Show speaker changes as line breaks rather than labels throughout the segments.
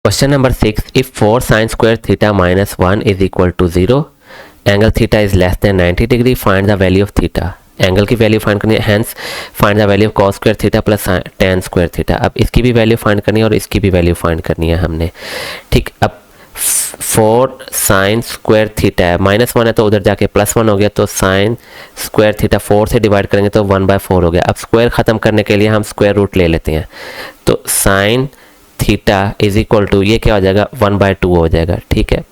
Question number 6, if 4 sine square theta minus 1 is equal to 0, angle theta is less than 90 degree, find the value of theta. Angle की value find करनी है, hence find the value of cos square theta plus tan square theta. अब इसकी भी value find करनी है और इसकी भी वैल्यू फाइंड करनी है हमने। ठीक, अब 4 साइन स्क्वायर थीटा है, -1 है तो उधर जाके +1 हो गया, तो साइन स्क्वायर थीटा 4 से डिवाइड करेंगे तो 1/4 हो गया। अब स्क्वायर ख़त्म करने के लिए हम स्क्वायर रूट ले लेते हैं, तो sine theta is equal to ये क्या हो जाएगा, 1/2 हो जाएगा। ठीक है,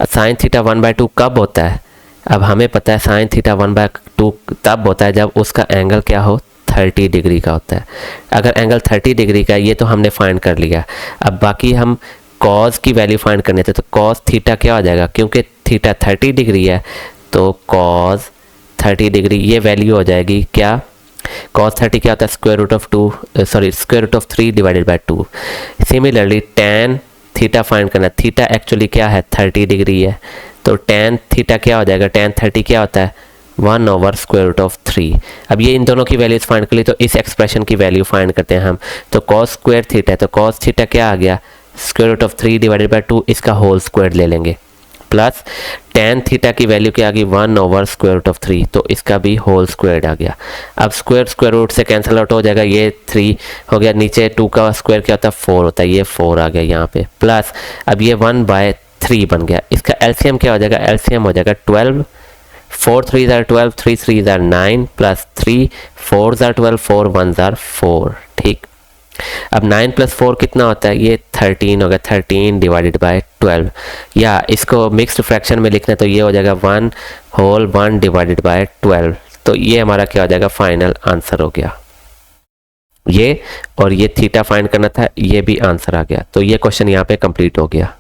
साइन थीटा 1/2 कब होता है? अब हमें पता है साइन थीटा 1/2 तब होता है जब उसका एंगल क्या हो, 30 डिग्री का होता है। अगर एंगल 30 डिग्री का, ये तो हमने फाइंड कर लिया। अब बाकी हम कॉस की वैल्यू फाइंड करने थे, तो कॉस थीटा क्या हो जाएगा, क्योंकि थीटा 30 डिग्री है तो कॉस 30 डिग्री ये वैल्यू हो जाएगी क्या, cos 30 क्या होता है, square root of 3 divided by 2। Similarly tan theta find करना, थीटा एक्चुअली क्या है, 30 डिग्री है, तो tan थीटा क्या हो जाएगा, tan 30 क्या होता है, 1/√3। अब ये इन दोनों की वैल्यूज फाइंड कर ली, तो इस एक्सप्रेशन की वैल्यू फाइंड करते हैं हम। तो cos स्क्वायर थीटा है, तो cos थीटा क्या आ गया, √3 डिवाइडेड बाय 2, इसका होल स्क्वायर ले लेंगे, प्लस tan थीटा की वैल्यू क्या आ गई, 1/√3, तो इसका भी होल स्क्वायर आ गया। अब स्क्वायर रूट से कैंसिल आउट हो जाएगा, ये 3 हो गया, नीचे 2 का स्क्वायर क्या होता है, 4 होता है, ये 4 आ गया यहाँ पे, प्लस अब ये 1/3 बन गया। इसका एलसीएम क्या हो जाएगा, एलसीएम हो जाएगा 12, 4 3 ज़ार 12, 3 3 ज़ार 9, प्लस 3 4 ज़ार 12, 4 1 ज़ार 4। ठीक, अब 9 + 4 कितना होता है, ये 13 हो गया, 13 डिवाइडेड बाय 12, या इसको मिक्स्ड फ्रैक्शन में लिखना है तो ये हो जाएगा 1/1 डिवाइडेड बाय 12। तो ये हमारा क्या हो जाएगा, फाइनल आंसर हो गया ये, और ये थीटा फाइंड करना था, ये भी आंसर आ गया। तो ये क्वेश्चन यहाँ पे कंप्लीट हो गया।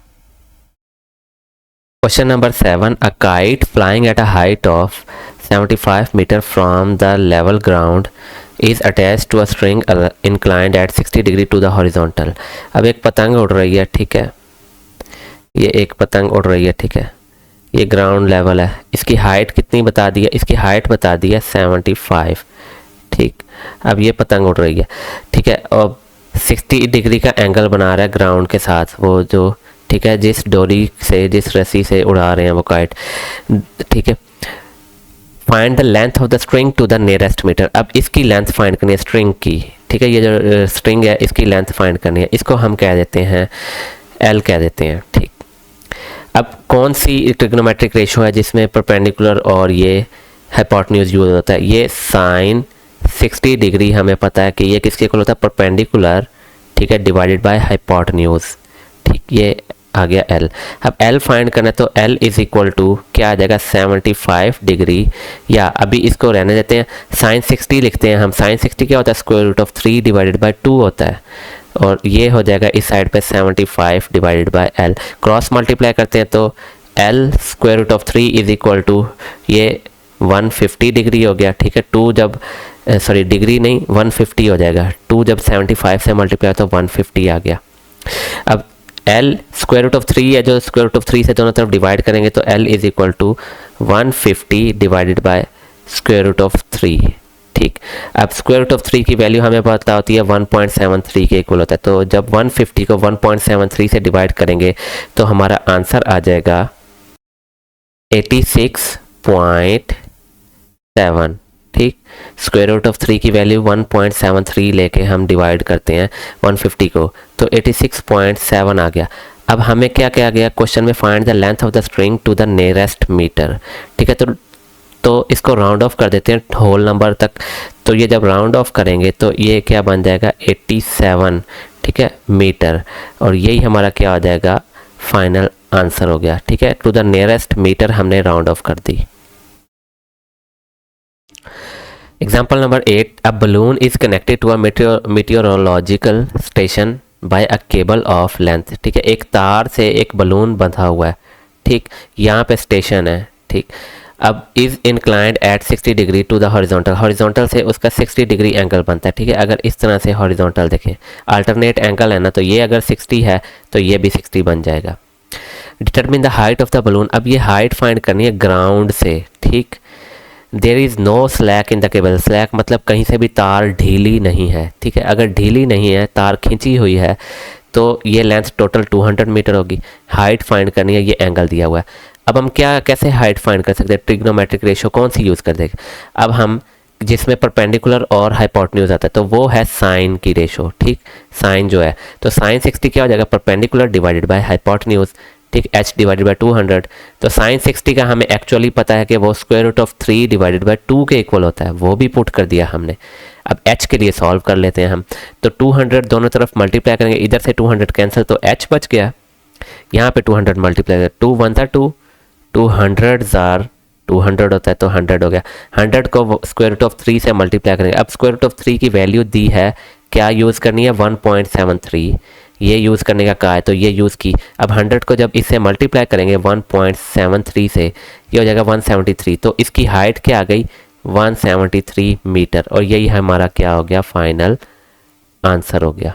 Question number 7, a kite flying at a height of 75 metre from the level ground is attached to a string inclined at 60 degree to the horizontal. अब एक पतंग उड़ रही है, ठीक है, ये एक पतंग उड़ रही है, ठीक है, ये ग्राउंड लेवल है, इसकी हाइट कितनी बता दी है, इसकी हाइट बता दी है 75। ठीक, अब ये पतंग उड़ रही है, ठीक है, और 60 डिग्री का एंगल बना रहा है ग्राउंड के साथ वो जो, ठीक है, जिस डोरी से, जिस रस्सी से उड़ा रहे हैं वो काइट, ठीक है। Find the length of the string to the nearest metre. अब इसकी लेंथ फाइंड करनी है स्ट्रिंग की, ठीक है, ये जो स्ट्रिंग है इसकी लेंथ फाइंड करनी है, इसको हम कह देते हैं L कह देते हैं। ठीक, अब कौन सी ट्रिग्नोमेट्रिक रेशो है जिसमें परपेंडिकुलर और ये हाइपोटेन्यूज यूज होता है, ये साइन 60 डिग्री हमें पता है कि ये किसके इक्वल होता है, परपेंडिकुलर, ठीक है, डिवाइडेड बाय हाइपोटेन्यूज। ठीक, ये आ गया L। अब L फाइंड करना है तो L इज इक्वल टू क्या आ जाएगा, 75 डिग्री, या अभी इसको रहने देते हैं, साइन 60 लिखते हैं हम। साइन 60 क्या होता है, √3 डिवाइडेड बाय 2 होता है, और ये हो जाएगा इस साइड पे 75 divided by L। Cross multiply करते हैं तो L √3 इज इक्वल टू ये 150 डिग्री हो गया, ठीक है, 2 जब डिग्री नहीं 150 हो जाएगा, 2 जब 75 से मल्टीप्लाई तो 150 आ गया। अब L √3 है, जो √3 से दोनों तरफ डिवाइड करेंगे तो L is equal to 150 divided by √3। ठीक, अब √3 की वैल्यू हमें पता होती है 1.73 के इक्वल होता है, तो जब 150 को 1.73 से डिवाइड करेंगे तो हमारा आंसर आ जाएगा 86.7। ठीक, √3 की वैल्यू 1.73 लेके हम डिवाइड करते हैं 150 को, तो 86.7 आ गया। अब हमें क्या क्या गया क्वेश्चन में, find the length of the string to the nearest metre. ठीक है, तो इसको राउंड ऑफ कर देते हैं होल नंबर तक, तो ये जब राउंड ऑफ करेंगे तो ये क्या बन जाएगा 87, ठीक है, मीटर, और यही हमारा क्या आ जाएगा, फाइनल आंसर हो गया। ठीक है, टू द नियरेस्ट मीटर हमने राउंड ऑफ कर दी। Example number 8, a balloon is connected to a meteorological station by a cable of length। ठीक है, एक तार से एक बलून बंधा हुआ है, ठीक, यहाँ पे स्टेशन है, ठीक, अब is inclined at 60 degree to the horizontal, horizontal से उसका 60 डिग्री एंगल बनता है। ठीक है, अगर इस तरह से हॉरिजॉन्टल देखें, अल्टरनेट एंगल है ना, तो ये अगर 60 है तो ये भी 60 बन जाएगा। Determine the height of the balloon, अब ये हाइट फाइंड करनी है ग्राउंड से। ठीक, there is no slack in the cable, slack मतलब कहीं से भी तार ढीली नहीं है। ठीक है, अगर ढीली नहीं है, तार खींची हुई है, तो ये लेंथ टोटल 200 मीटर होगी। हाइट फाइंड करनी है, ये एंगल दिया हुआ है। अब हम कैसे हाइट फाइंड कर सकते हैं, ट्रिग्नोमेट्रिक रेशियो कौन सी यूज़ कर देगा। अब हम जिसमें परपेंडिकुलर और हाइपोटेन्यूज आता है तो वो है साइन की रेशो, ठीक। साइन जो है तो साइन 60 क्या हो जाएगा, परपेंडिकुलर डिवाइडेड बाय हाइपोटेन्यूज, ठीक, h डिवाइडेड बाय 200। तो साइन 60 का हमें एक्चुअली पता है कि वो square root of 3 divided by 2 के इक्वल होता है, वो भी पुट कर दिया हमने। अब h के लिए सॉल्व कर लेते हैं हम। तो 200 दोनों तरफ मल्टीप्लाई करेंगे, इधर से 200 कैंसिल तो h बच गया, यहाँ पे 200 मल्टीप्लाई 2 1 था 2, 200 जार 200 होता है तो 100 हो गया। 100 को स्क्वायर रूट ऑफ 3 से मल्टीप्लाई करेंगे। अब स्क्वायर रूट ऑफ 3 की वैल्यू दी है, क्या यूज़ करनी है 1.73, ये यूज़ करने का कहा है तो ये यूज़ की। अब 100 को जब इससे मल्टीप्लाई करेंगे 1.73 से, ये हो जाएगा 173, तो इसकी हाइट क्या आ गई 173 मीटर, और यही हमारा क्या हो गया फाइनल आंसर हो गया।